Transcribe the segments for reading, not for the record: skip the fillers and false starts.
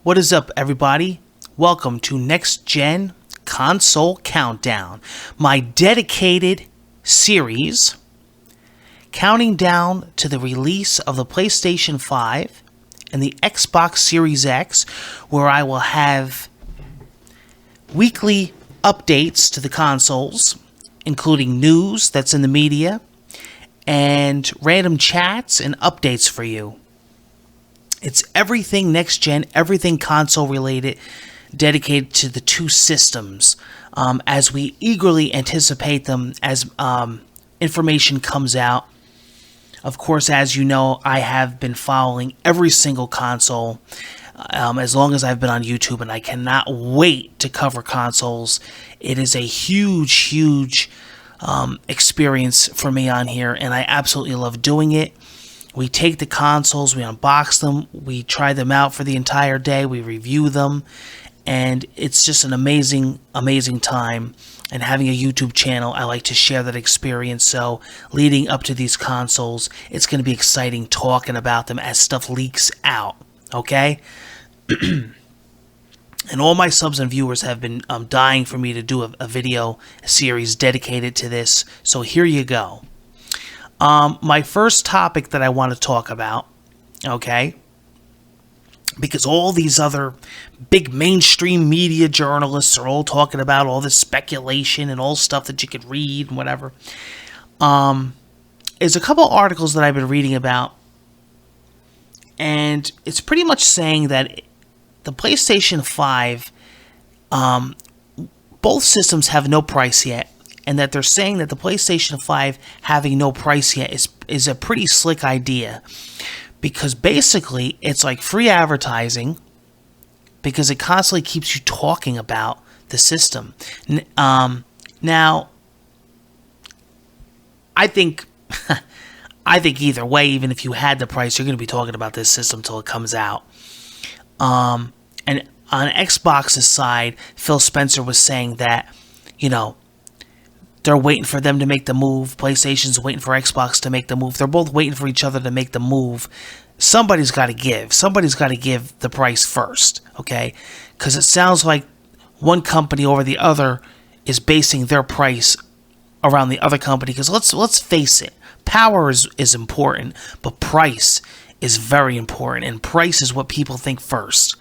What is up, everybody? Welcome to Next Gen Console Countdown, my dedicated series counting down to the release of the PlayStation 5 and the Xbox Series X, where I will have weekly updates to the consoles, including news that's in the media, and random chats and updates for you. It's everything next gen, everything console related, dedicated to the two systems, as we eagerly anticipate them as information comes out. Of course, as you know, I have been following every single console as long as I've been on YouTube, and I cannot wait to cover consoles. It is a huge experience for me on here, and I absolutely love doing it. We take the consoles, we unbox them, we try them out for the entire day, we review them, and it's just an amazing time. And having a YouTube channel, I like to share that experience. So leading up to these consoles, it's going to be exciting talking about them as stuff leaks out, okay? And all my subs and viewers have been dying for me to do a video series dedicated to this, so here you go. My first topic that I want to talk about, okay, because all these other big mainstream media journalists are all talking about all this speculation and all stuff that you could read and whatever, is a couple articles that I've been reading about, and it's pretty much saying that the PlayStation 5, both systems have no price yet, and that they're saying that the PlayStation 5 having no price yet is a pretty slick idea, because basically it's like free advertising, because it constantly keeps you talking about the system. Now, I think either way, even if you had the price, you're going to be talking about this system till it comes out. And on Xbox's side, Phil Spencer was saying that, they're waiting for them to make the move. PlayStation's waiting for Xbox to make the move. They're both waiting for each other to make the move. Somebody's got to give. Somebody's got to give the price first, okay? Because it sounds like one company over the other is basing their price around the other company. Because let's face it, power is important, but price is very important. And price is what people think first.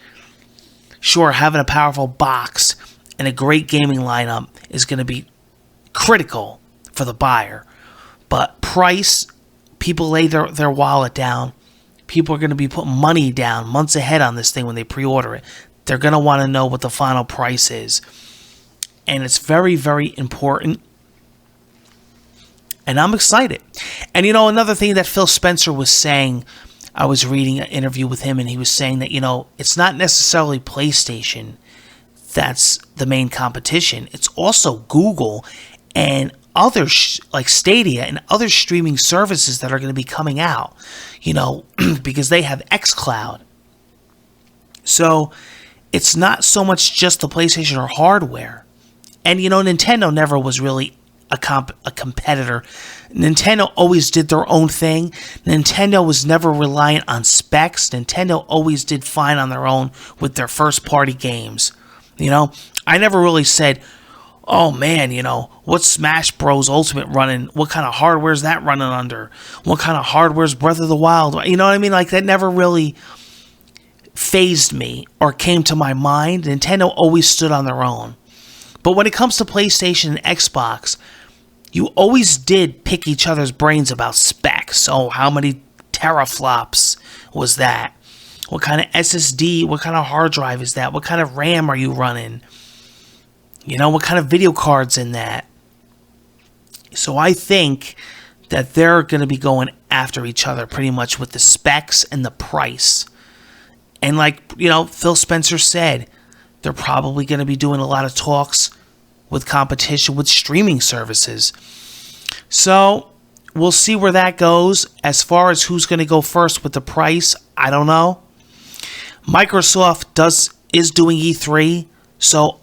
Sure, having a powerful box and a great gaming lineup is going to be critical for the buyer, but price, people lay their wallet down. People are going to be putting money down months ahead on this thing when they pre-order it. They're going to want to know what the final price is, and it's very important, and I'm excited. And another thing that Phil Spencer was saying, I was reading an interview with him, and he was saying that it's not necessarily PlayStation that's the main competition. It's also Google and others like Stadia and other streaming services that are going to be coming out, because they have xCloud. So it's not so much just the PlayStation or hardware. And, Nintendo never was really a competitor. Nintendo always did their own thing. Nintendo was never reliant on specs. Nintendo always did fine on their own with their first-party games. I never really said, oh man, what's Smash Bros. Ultimate running? What kind of hardware is that running under? What kind of hardware is Breath of the Wild? You know what I mean? Like, that never really fazed me or came to my mind. Nintendo always stood on their own. But when it comes to PlayStation and Xbox, you always did pick each other's brains about specs. Oh, how many teraflops was that? What kind of SSD, what kind of hard drive is that? What kind of RAM are you running? What kind of video card's in that? So I think that they're going to be going after each other pretty much with the specs and the price. And like, Phil Spencer said, they're probably going to be doing a lot of talks with competition with streaming services. So we'll see where that goes. As far as who's going to go first with the price, I don't know. Microsoft is doing E3, so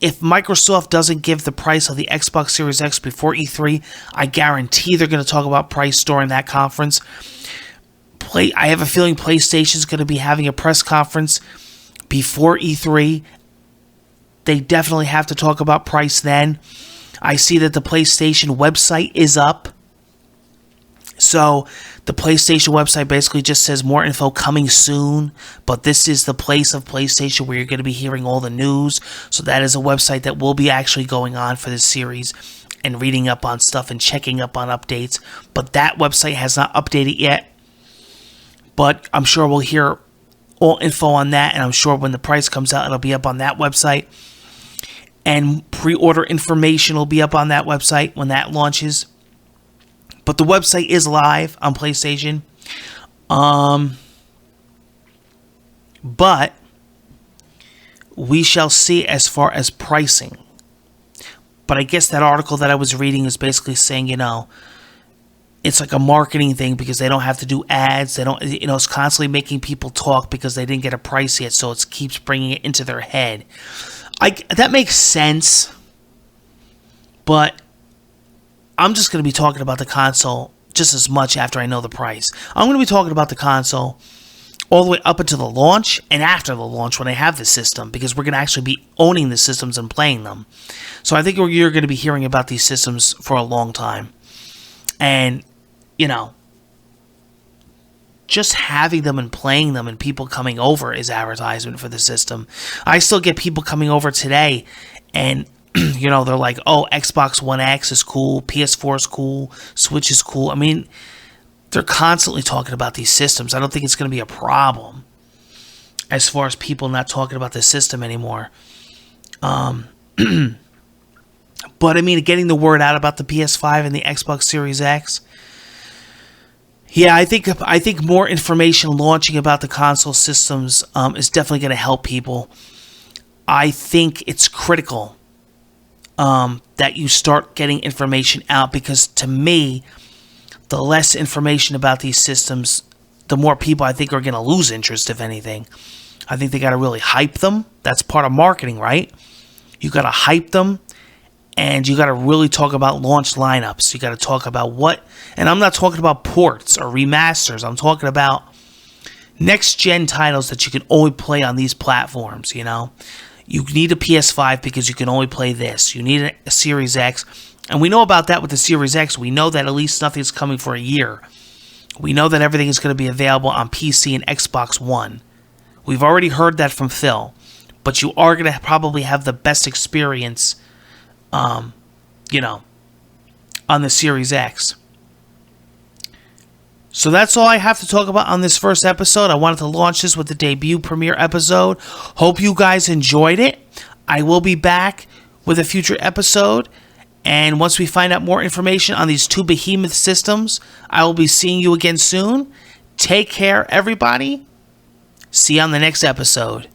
if Microsoft doesn't give the price of the Xbox Series X before E3, I guarantee they're going to talk about price during that conference. I have a feeling PlayStation's going to be having a press conference before E3. They definitely have to talk about price then. I see that the PlayStation website is up. So the PlayStation website basically just says more info coming soon, but this is the place of PlayStation where you're going to be hearing all the news. So that is a website that will be actually going on for this series and reading up on stuff and checking up on updates. But that website has not updated yet. But I'm sure we'll hear all info on that, and I'm sure when the price comes out, it'll be up on that website. And pre-order information will be up on that website when that launches. But the website is live on PlayStation. But we shall see as far as pricing. But I guess that article that I was reading is basically saying, it's like a marketing thing because they don't have to do ads. They don't, it's constantly making people talk because they didn't get a price yet. So it keeps bringing it into their head. That makes sense. But I'm just going to be talking about the console just as much after I know the price. I'm going to be talking about the console all the way up until the launch and after the launch when I have the system, because we're going to actually be owning the systems and playing them. So I think you're going to be hearing about these systems for a long time. And, just having them and playing them and people coming over is advertisement for the system. I still get people coming over today and they're like, oh, Xbox One X is cool, PS4 is cool, Switch is cool. I mean, they're constantly talking about these systems. I don't think it's going to be a problem as far as people not talking about the system anymore. But I mean, getting the word out about the PS5 and the Xbox Series X. Yeah, I think more information launching about the console systems is definitely going to help people. I think it's critical that you start getting information out, because to me, the less information about these systems, the more people I think are going to lose interest, if anything. I think they got to really hype them. That's part of marketing, right? You got to hype them, and you got to really talk about launch lineups. You got to talk about and I'm not talking about ports or remasters. I'm talking about next-gen titles that you can only play on these platforms, You need a PS5 because you can only play this. You need a Series X. And we know about that with the Series X. We know that at least nothing's coming for a year. We know that everything is going to be available on PC and Xbox One. We've already heard that from Phil. But you are going to probably have the best experience, on the Series X. So that's all I have to talk about on this first episode. I wanted to launch this with the debut premiere episode. Hope you guys enjoyed it. I will be back with a future episode. And once we find out more information on these two behemoth systems, I will be seeing you again soon. Take care, everybody. See you on the next episode.